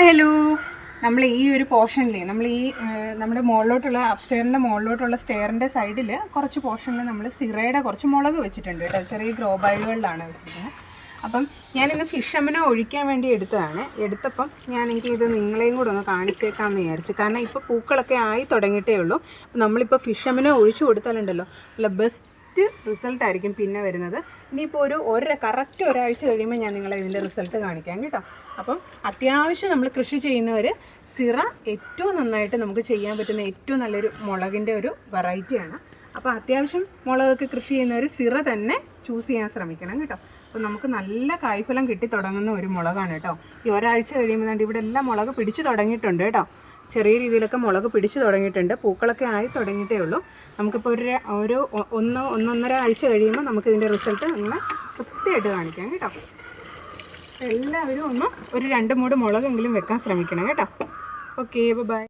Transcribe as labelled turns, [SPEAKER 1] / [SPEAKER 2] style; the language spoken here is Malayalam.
[SPEAKER 1] ഹലോ നമ്മൾ ഈ ഒരു പോർഷനിൽ നമ്മൾ ഈ നമ്മുടെ മുകളിലോട്ടുള്ള അപ്സ്റ്റെയറിൻ്റെ മുകളിലോട്ടുള്ള സ്റ്റെയറിൻ്റെ സൈഡിൽ കുറച്ച് പോർഷനിൽ നമ്മൾ സിറയുടെ കുറച്ച് മുളക് വെച്ചിട്ടുണ്ട് കേട്ടോ. ചെറിയ ഗ്രോ ബാഗുകളിലാണ് വെച്ചിരിക്കുന്നത്. അപ്പം ഞാനിന്ന് ഫിഷമിനെ ഒഴിക്കാൻ വേണ്ടി എടുത്തപ്പം എനിക്ക് ഇത് നിങ്ങളെയും കൂടെ ഒന്ന് കാണിച്ചേക്കാമെന്ന് വിചാരിച്ചു. കാരണം ഇപ്പോൾ പൂക്കളൊക്കെ ആയി തുടങ്ങിയിട്ടേ ഉള്ളൂ. നമ്മളിപ്പോൾ ഫിഷമിനെ ഒഴിച്ചു കൊടുത്താലുണ്ടല്ലോ നല്ല ബെസ്റ്റ് റിസൾട്ടായിരിക്കും പിന്നെ വരുന്നത്. ഇനിയിപ്പോൾ കറക്റ്റ് ഒരാഴ്ച കഴിയുമ്പോൾ ഞാൻ നിങ്ങളെ ഇതിൻ്റെ റിസൾട്ട് കാണിക്കാം കേട്ടോ. അപ്പം അത്യാവശ്യം നമ്മൾ കൃഷി ചെയ്യുന്നവർ സിറ ഏറ്റവും നന്നായിട്ട് നമുക്ക് ചെയ്യാൻ പറ്റുന്ന ഏറ്റവും നല്ലൊരു മുളകിൻ്റെ ഒരു വെറൈറ്റിയാണ്. അപ്പോൾ അത്യാവശ്യം മുളകൊക്കെ കൃഷി ചെയ്യുന്നവർ സിറ തന്നെ ചൂസ് ചെയ്യാൻ ശ്രമിക്കണം കേട്ടോ. അപ്പോൾ നമുക്ക് നല്ല കായ്ഫലം കിട്ടി തുടങ്ങുന്ന ഒരു മുളകാണ് കേട്ടോ. ഈ ഒരാഴ്ച കഴിയുമ്പോൾ ഇവിടെ എല്ലാം മുളക് പിടിച്ചു തുടങ്ങിയിട്ടുണ്ട് കേട്ടോ. ചെറിയ രീതിയിലൊക്കെ മുളക് പിടിച്ചു തുടങ്ങിയിട്ടുണ്ട്. പൂക്കളൊക്കെ ആയി തുടങ്ങിയിട്ടേ ഉള്ളൂ. നമുക്കിപ്പോൾ ഒന്നൊന്നര ആഴ്ച കഴിയുമ്പോൾ നമുക്കിതിൻ്റെ റിസൾട്ട് നിങ്ങളെ കൃത്യമായിട്ട് കാണിക്കാം കേട്ടോ. എല്ലാവരും ഒരു 2-3 മുളകെങ്കിലും വെക്കാൻ ശ്രമിക്കണം കേട്ടോ. Okay, by.